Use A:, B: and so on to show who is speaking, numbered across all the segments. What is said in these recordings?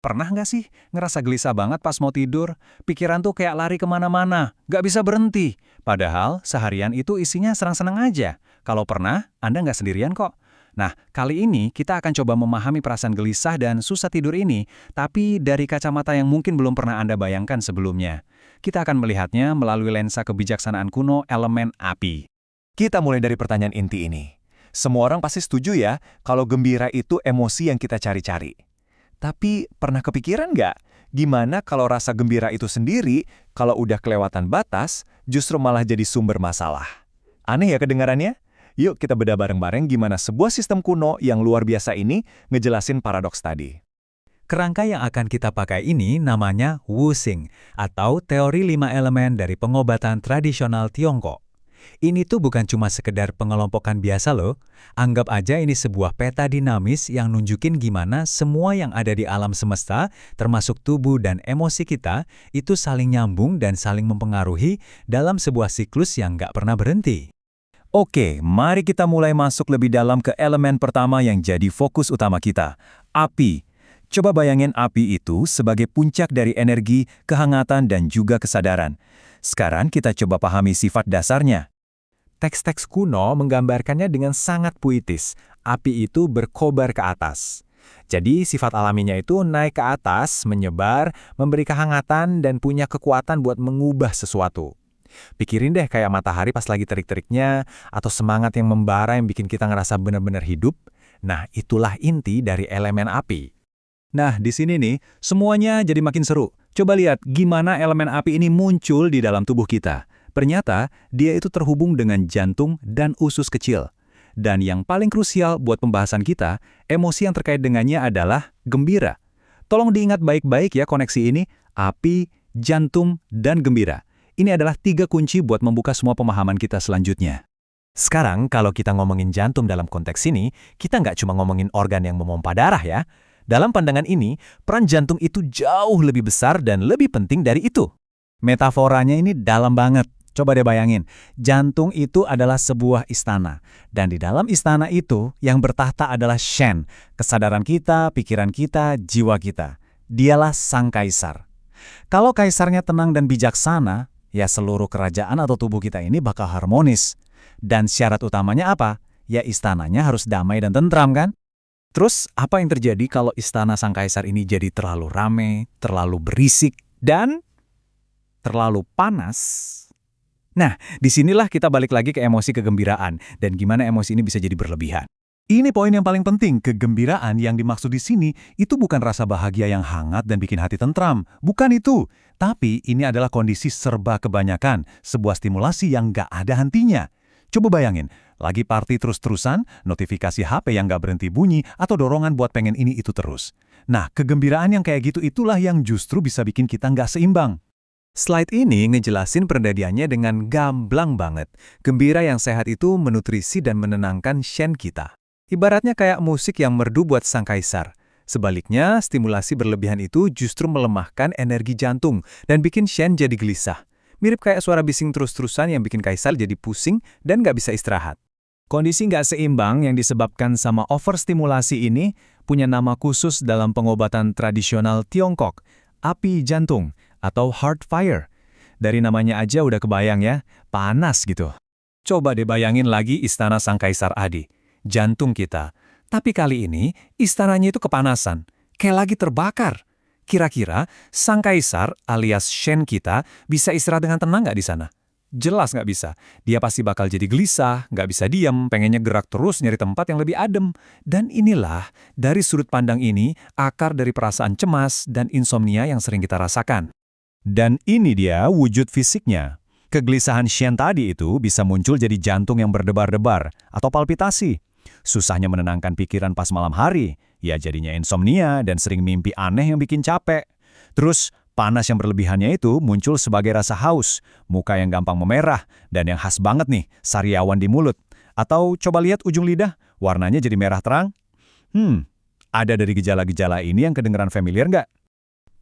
A: Pernah nggak sih ngerasa gelisah banget pas mau tidur? Pikiran tuh kayak lari kemana-mana, nggak bisa berhenti. Padahal seharian itu isinya senang-senang aja. Kalau pernah, Anda nggak sendirian kok. Nah, kali ini kita akan coba memahami perasaan gelisah dan susah tidur ini, tapi dari kacamata yang mungkin belum pernah Anda bayangkan sebelumnya. Kita akan melihatnya melalui lensa kebijaksanaan kuno elemen api.
B: Kita mulai dari pertanyaan inti ini. Semua orang pasti setuju ya, kalau gembira itu emosi yang kita cari-cari. Tapi pernah kepikiran nggak? Gimana kalau rasa gembira itu sendiri, kalau udah kelewatan batas, justru malah jadi sumber masalah? Aneh ya kedengarannya? Yuk kita bedah bareng-bareng gimana sebuah sistem kuno yang luar biasa ini ngejelasin paradoks tadi.
A: Kerangka yang akan kita pakai ini namanya Wuxing, atau teori 5 elemen dari pengobatan tradisional Tiongkok. Ini tuh bukan cuma sekedar pengelompokan biasa loh. Anggap aja ini sebuah peta dinamis yang nunjukin gimana semua yang ada di alam semesta, termasuk tubuh dan emosi kita, itu saling nyambung dan saling mempengaruhi dalam sebuah siklus yang nggak pernah berhenti.
B: Oke, mari kita mulai masuk lebih dalam ke elemen pertama yang jadi fokus utama kita, api. Coba bayangin api itu sebagai puncak dari energi, kehangatan, dan juga kesadaran. Sekarang kita coba pahami sifat dasarnya. Teks-teks kuno menggambarkannya dengan sangat puitis. Api itu berkobar ke atas. Jadi sifat alaminya itu naik ke atas, menyebar, memberi kehangatan, dan punya kekuatan buat mengubah sesuatu. Pikirin deh kayak matahari pas lagi terik-teriknya, atau semangat yang membara yang bikin kita ngerasa benar-benar hidup. Nah, itulah inti dari elemen api.
A: Nah, di sini nih, semuanya jadi makin seru. Coba lihat gimana elemen api ini muncul di dalam tubuh kita. Ternyata, dia itu terhubung dengan jantung dan usus kecil. Dan yang paling krusial buat pembahasan kita, emosi yang terkait dengannya adalah gembira. Tolong diingat baik-baik ya koneksi ini, api, jantung, dan gembira. Ini adalah 3 kunci buat membuka semua pemahaman kita selanjutnya.
B: Sekarang, kalau kita ngomongin jantung dalam konteks ini, kita nggak cuma ngomongin organ yang memompa darah ya. Dalam pandangan ini, peran jantung itu jauh lebih besar dan lebih penting dari itu.
A: Metaforanya ini dalam banget. Coba deh bayangin, jantung itu adalah sebuah istana. Dan di dalam istana itu, yang bertahta adalah Shen, kesadaran kita, pikiran kita, jiwa kita. Dialah sang kaisar. Kalau kaisarnya tenang dan bijaksana, ya seluruh kerajaan atau tubuh kita ini bakal harmonis. Dan syarat utamanya apa? Ya istananya harus damai dan tentram kan? Terus apa yang terjadi kalau istana sang kaisar ini jadi terlalu rame, terlalu berisik, dan terlalu panas? Nah, disinilah kita balik lagi ke emosi kegembiraan dan gimana emosi ini bisa jadi berlebihan. Ini poin yang paling penting, kegembiraan yang dimaksud di sini itu bukan rasa bahagia yang hangat dan bikin hati tentram. Bukan itu. Tapi ini adalah kondisi serba kebanyakan, sebuah stimulasi yang nggak ada hentinya. Coba bayangin, lagi party terus-terusan, notifikasi HP yang nggak berhenti bunyi, atau dorongan buat pengen ini itu terus. Nah, kegembiraan yang kayak gitu itulah yang justru bisa bikin kita nggak seimbang. Slide ini ngejelasin perdadiannya dengan gamblang banget. Gembira yang sehat itu menutrisi dan menenangkan Shen kita. Ibaratnya kayak musik yang merdu buat sang kaisar. Sebaliknya, stimulasi berlebihan itu justru melemahkan energi jantung dan bikin Shen jadi gelisah. Mirip kayak suara bising terus-terusan yang bikin kaisar jadi pusing dan nggak bisa istirahat. Kondisi nggak seimbang yang disebabkan sama overstimulasi ini punya nama khusus dalam pengobatan tradisional Tiongkok, api jantung, atau heart fire. Dari namanya aja udah kebayang ya, panas gitu. Coba deh bayangin lagi istana sang kaisar Adi, jantung kita. Tapi kali ini istananya itu kepanasan, kayak lagi terbakar. Kira-kira sang kaisar alias Shen kita bisa istirahat dengan tenang nggak di sana? Jelas nggak bisa. Dia pasti bakal jadi gelisah, nggak bisa diam, pengennya gerak terus nyari tempat yang lebih adem. Dan inilah, dari sudut pandang ini, akar dari perasaan cemas dan insomnia yang sering kita rasakan. Dan ini dia wujud fisiknya. Kegelisahan Shen tadi itu bisa muncul jadi jantung yang berdebar-debar atau palpitasi. Susahnya menenangkan pikiran pas malam hari, ya jadinya insomnia dan sering mimpi aneh yang bikin capek. Terus, panas yang berlebihannya itu muncul sebagai rasa haus, muka yang gampang memerah, dan yang khas banget nih, sariawan di mulut. Atau coba lihat ujung lidah, warnanya jadi merah terang. Ada dari gejala-gejala ini yang kedengeran familiar nggak?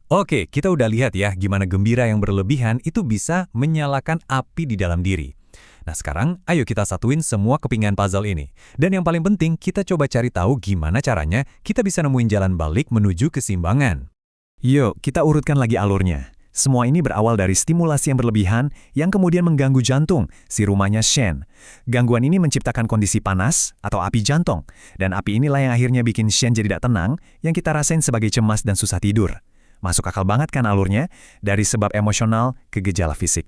A: Oke, kita udah lihat ya gimana gembira yang berlebihan itu bisa menyalakan api di dalam diri. Nah sekarang, ayo kita satuin semua kepingan puzzle ini. Dan yang paling penting, kita coba cari tahu gimana caranya kita bisa nemuin jalan balik menuju keseimbangan. Yuk, kita urutkan lagi alurnya. Semua ini berawal dari stimulasi yang berlebihan yang kemudian mengganggu jantung, si rumahnya Shen. Gangguan ini menciptakan kondisi panas atau api jantung. Dan api inilah yang akhirnya bikin Shen jadi tidak tenang, yang kita rasain sebagai cemas dan susah tidur. Masuk akal banget kan alurnya? Dari sebab emosional ke gejala fisik.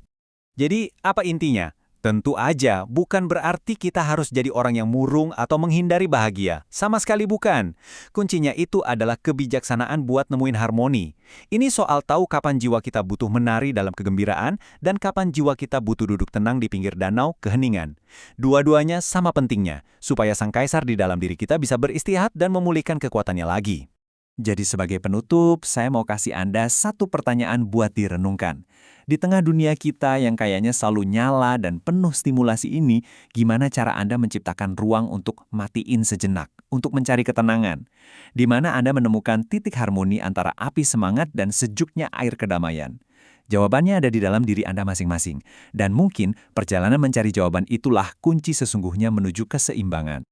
A: Jadi, apa intinya? Tentu aja, bukan berarti kita harus jadi orang yang murung atau menghindari bahagia. Sama sekali bukan. Kuncinya itu adalah kebijaksanaan buat nemuin harmoni. Ini soal tahu kapan jiwa kita butuh menari dalam kegembiraan dan kapan jiwa kita butuh duduk tenang di pinggir danau keheningan. Dua-duanya sama pentingnya, supaya sang kaisar di dalam diri kita bisa beristirahat dan memulihkan kekuatannya lagi. Jadi sebagai penutup, saya mau kasih Anda satu pertanyaan buat direnungkan. Di tengah dunia kita yang kayaknya selalu nyala dan penuh stimulasi ini, gimana cara Anda menciptakan ruang untuk matiin sejenak, untuk mencari ketenangan? Di mana Anda menemukan titik harmoni antara api semangat dan sejuknya air kedamaian? Jawabannya ada di dalam diri Anda masing-masing. Dan mungkin perjalanan mencari jawaban itulah kunci sesungguhnya menuju keseimbangan.